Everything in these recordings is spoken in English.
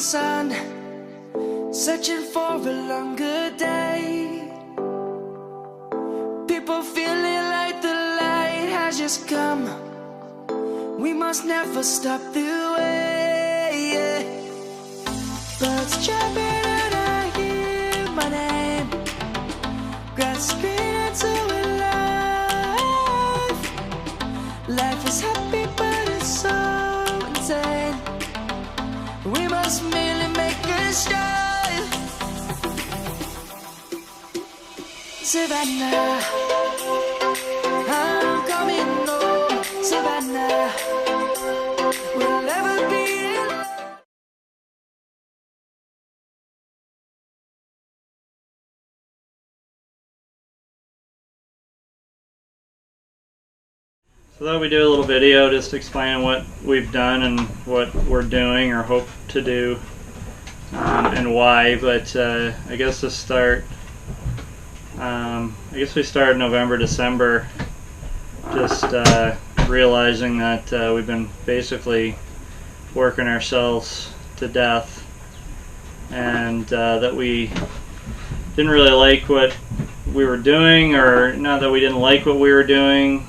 sun, searching for a longer day. People feeling like the light has just come. We must never stop the way, yeah. Birds chirping and I hear my name, grasping into a life. Life is happy but it's so insane. We must merely make a start. Savannah, I'm coming home. Savannah, we'll never be alone. So I thought we'd do a little video just explaining what we've done and what we're doing or hope to do, and why. But I guess to start, I guess we started November, December, just realizing that we've been basically working ourselves to death, and that we didn't really like what we were doing, or not that we didn't like what we were doing.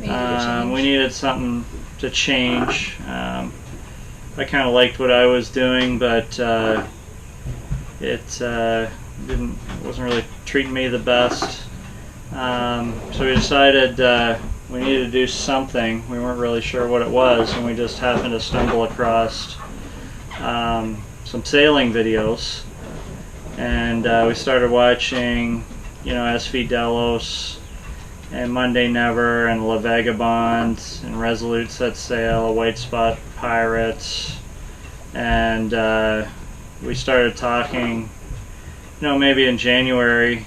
We needed something to change. I kind of liked what I was doing, but it wasn't really treating me the best. So we decided we needed to do something. We weren't really sure what it was, and we just happened to stumble across some sailing videos, and we started watching, SV Delos and Monday Never and La Vagabond and Resolute Set Sail, White Spot Pirates, and we started talking, maybe in January,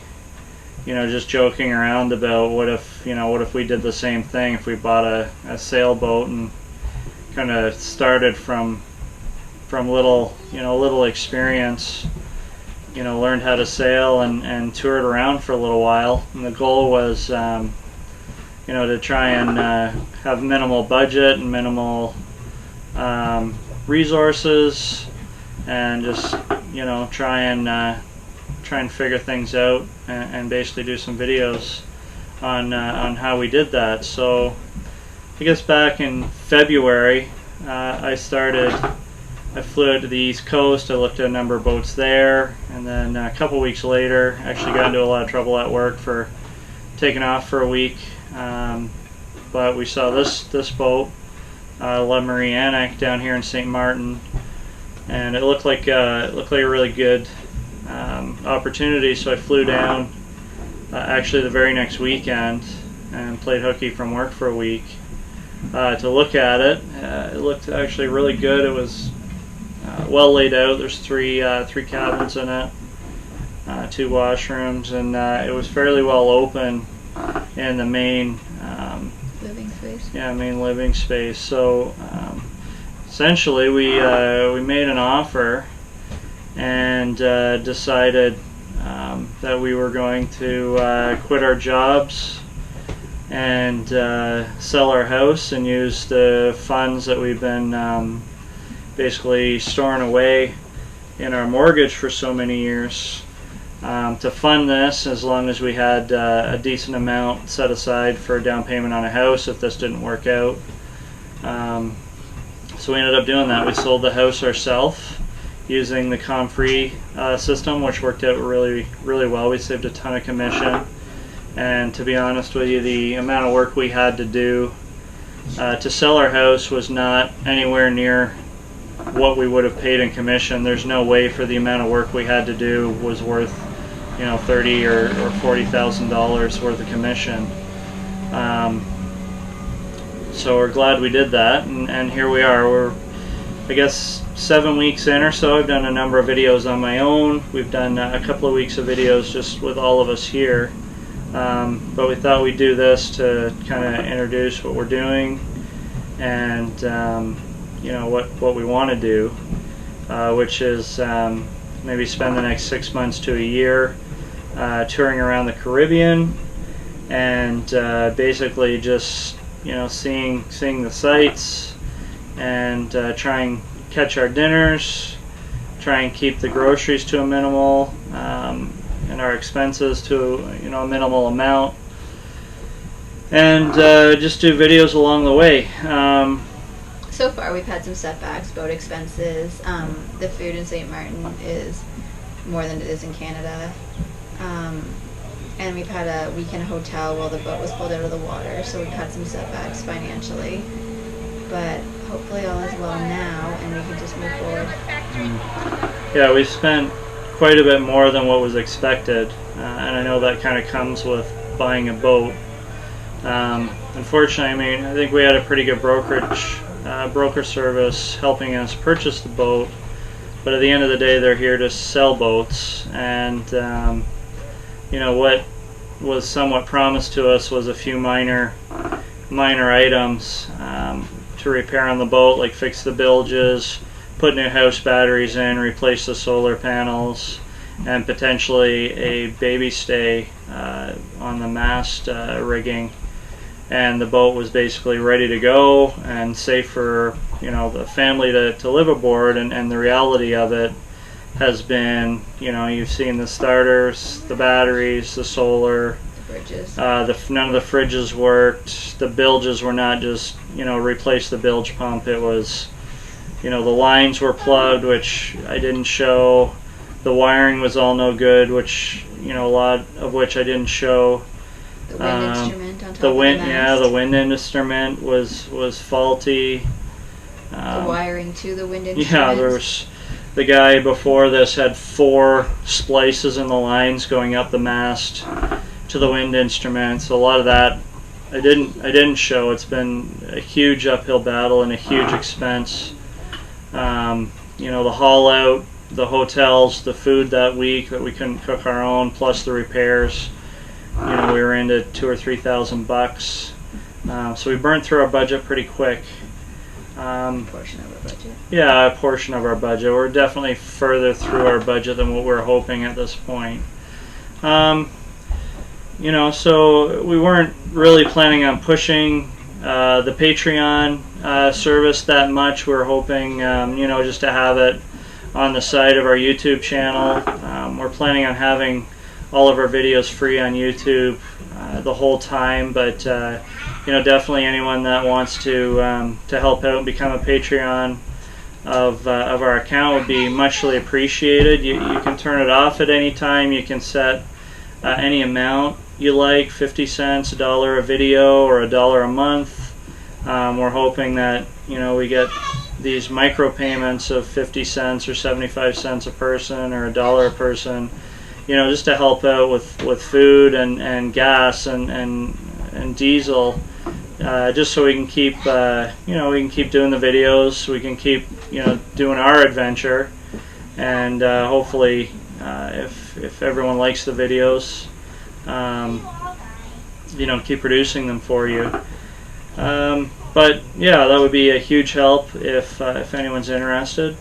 just joking around about what if we did the same thing, if we bought a sailboat and kind of started from little experience, learned how to sail and toured around for a little while. And the goal was, to try and have minimal budget and minimal resources, and just try and figure things out, and basically do some videos on how we did that. So I guess back in February, I flew out to the East Coast. I looked at a number of boats there, and then a couple weeks later, actually got into a lot of trouble at work for taking off for a week. But we saw this boat, La Marie Annick, down here in St. Martin, and it looked like a really good opportunity. So I flew down actually the very next weekend and played hooky from work for a week to look at it. It looked actually really good. It was well laid out. There's three cabins in it, 2 washrooms, and it was fairly well open in the main living space. Yeah, main living space. So essentially, we made an offer and decided that we were going to quit our jobs and sell our house and use the funds that we've been basically storing away in our mortgage for so many years to fund this, as long as we had a decent amount set aside for a down payment on a house if this didn't work out. So we ended up doing that. We sold the house ourselves using the ComFree system, which worked out really, really well. We saved a ton of commission, and to be honest with you, the amount of work we had to do to sell our house was not anywhere near what we would have paid in commission. There's no way for the amount of work we had to do was worth $30,000 or $40,000 worth of commission. So we're glad we did that, and here we are. We're, I guess, 7 weeks in or so. I've done a number of videos on my own. We've done a couple of weeks of videos just with all of us here, but we thought we'd do this to kind of introduce what we're doing and what we want to do, which is maybe spend the next 6 months to a year touring around the Caribbean, and basically just seeing the sights, and try and catch our dinners, try and keep the groceries to a minimal, and our expenses to a minimal amount, and just do videos along the way. So far, we've had some setbacks, boat expenses. The food in St. Martin is more than it is in Canada. And we've had a week in a hotel while the boat was pulled out of the water, so we've had some setbacks financially. But hopefully all is well now, and we can just move forward. Yeah, we spent quite a bit more than what was expected, and I know that kind of comes with buying a boat. Unfortunately, I think we had a pretty good broker service helping us purchase the boat, but at the end of the day, they're here to sell boats, and what was somewhat promised to us was a few minor items to repair on the boat, like fix the bilges, put new house batteries in, replace the solar panels, and potentially a baby stay on the mast rigging. And the boat was basically ready to go and safe for the family to live aboard. And the reality of it has been, you've seen the starters, the batteries, the solar, The bridges. none of the fridges worked. The bilges were not just replace the bilge pump. It was the lines were plugged, which I didn't show. The wiring was all no good, which a lot of which I didn't show. The wind instrument on top The of wind, the mast. the wind instrument was faulty. The wiring to the wind instrument. Yeah, there was the guy before this had 4 splices in the lines going up the mast to the wind instrument. So a lot of that I didn't show. It's been a huge uphill battle and a huge expense. The haul out, the hotels, the food that week that we couldn't cook our own, plus the repairs. We were into $2,000 or $3,000. So we burned through our budget pretty quick. Portion of our budget. Yeah, a portion of our budget. We're definitely further through our budget than what we were hoping at this point. So we weren't really planning on pushing the Patreon service that much. We were hoping, just to have it on the side of our YouTube channel. We're planning on having all of our videos free on YouTube the whole time, but definitely anyone that wants to help out and become a Patreon of our account would be muchly appreciated. You can turn it off at any time. You can set any amount you like, 50 cents, $1 a video, or $1 a month. We're hoping that we get these micro payments of 50 cents or 75 cents a person, or $1 a person, just to help out with food and gas and diesel, just so we can keep doing the videos, we can keep doing our adventure, and hopefully if everyone likes the videos, keep producing them for you. But yeah, that would be a huge help if anyone's interested.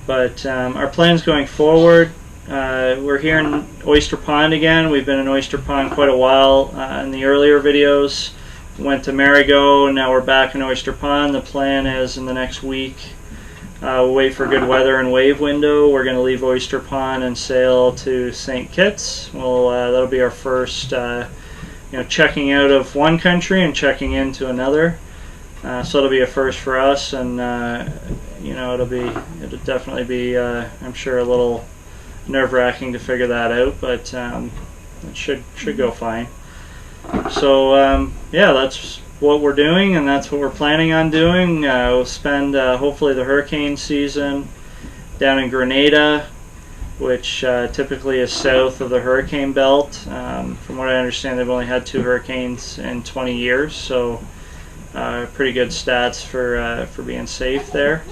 But our plans going forward, we're here in Oyster Pond again. We've been in Oyster Pond quite a while in the earlier videos. Went to Marigot, and now we're back in Oyster Pond. The plan is in the next week, we'll wait for good weather and wave window. We're going to leave Oyster Pond and sail to St. Kitts. That'll be our first checking out of one country and checking into another. So it'll be a first for us, and it'll definitely be I'm sure a little nerve-wracking to figure that out, but it should go fine. So that's what we're doing, and that's what we're planning on doing. We'll spend hopefully the hurricane season down in Grenada, which typically is south of the hurricane belt. From what I understand, they've only had 2 hurricanes in 20 years, so pretty good stats for being safe there.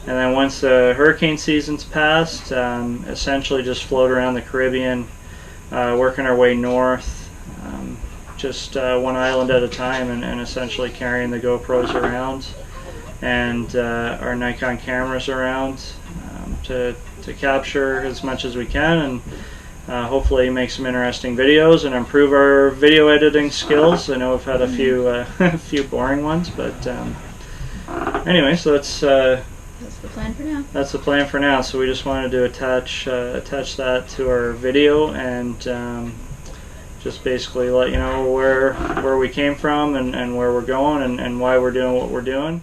And then once the hurricane season's passed, essentially just float around the Caribbean, working our way north, just one island at a time, and essentially carrying the GoPros around and our Nikon cameras around to capture as much as we can, and hopefully make some interesting videos and improve our video editing skills. I know we've had a few boring ones, but anyway, so That's the plan for now. That's the plan for now. So we just wanted to attach that to our video and just basically let you know where we came from and where we're going and why we're doing what we're doing.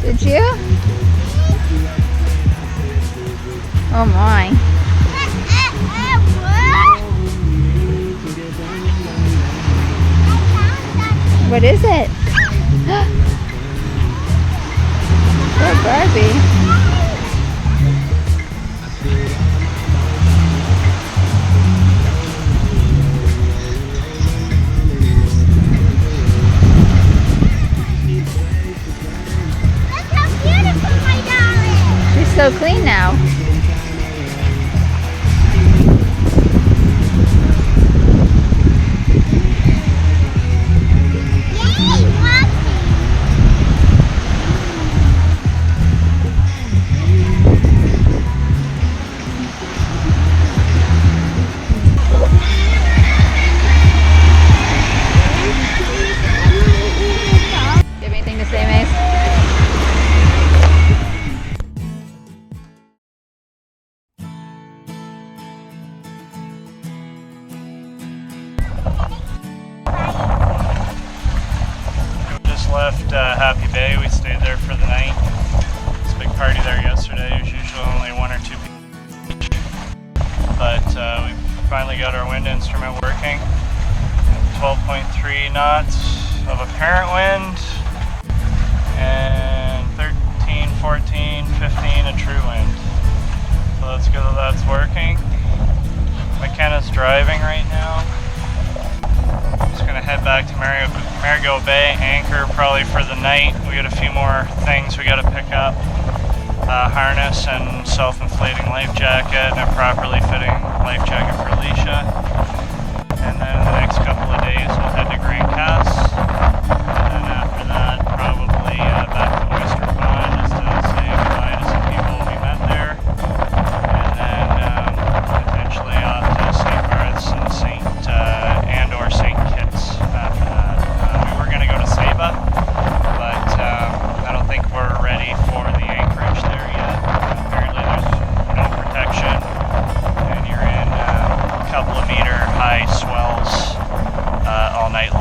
Did you? Oh my. What is it? Poor Barbie. She's so clean now. You have anything to say, Mace? Left Happy Bay. We stayed there for the night. It's a big party there yesterday. There's usually only 1 or 2 people. But we finally got our wind instrument working. 12.3 knots of apparent wind and 13, 14, 15 a true wind. So that's good that that's working. McKenna's driving right now. Just gonna head back to Marigot Bay, anchor probably for the night. We got a few more things we gotta pick up. Harness and self-inflating life jacket and a properly fitting life jacket for Alicia. And then in the next couple of days we'll head to Grand Cass. And then after that probably back to Oyster Pond just to say goodbye to some people we met there. And then potentially off to St. Barth's and or St. Kitts after that. We were going to go to Saba, but I don't think we're ready for the anchorage there yet. Apparently there's no protection and you're in a couple of meter high swells all night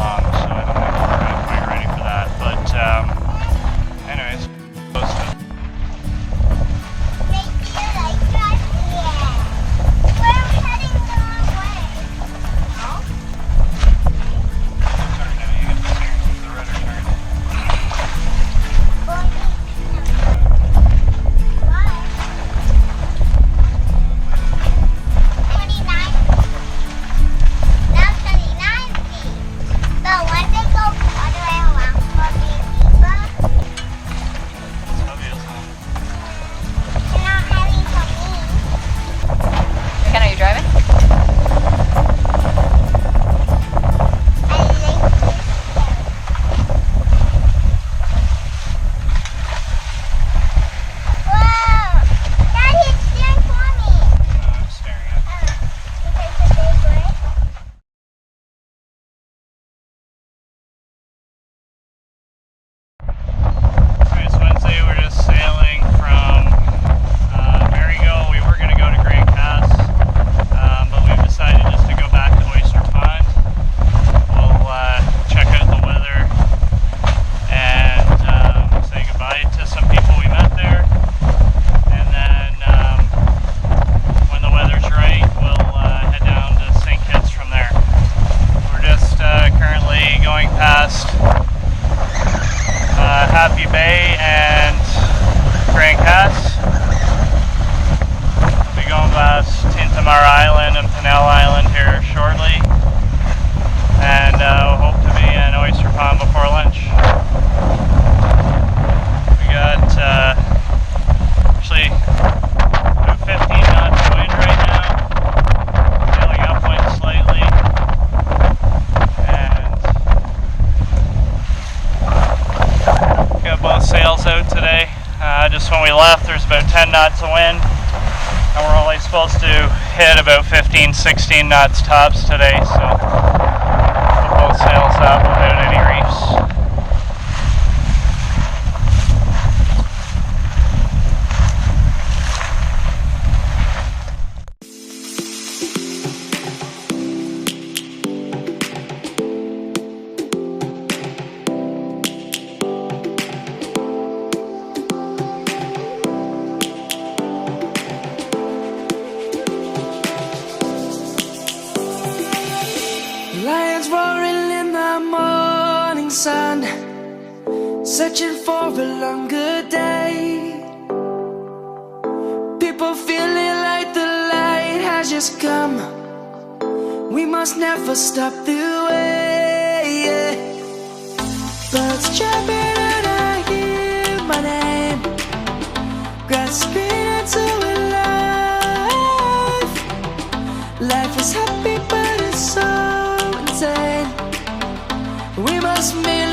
noticed when we left there's about 10 knots of wind, and we're only supposed to hit about 15, 16 knots tops today, so the boat sails up without any reefs. Lions roaring in the morning sun, searching for a longer day. People feeling like the light has just come. We must never stop the way. Birds chirping and I hear my name, grasping into a life. Life is happy but it's so insane. We must merely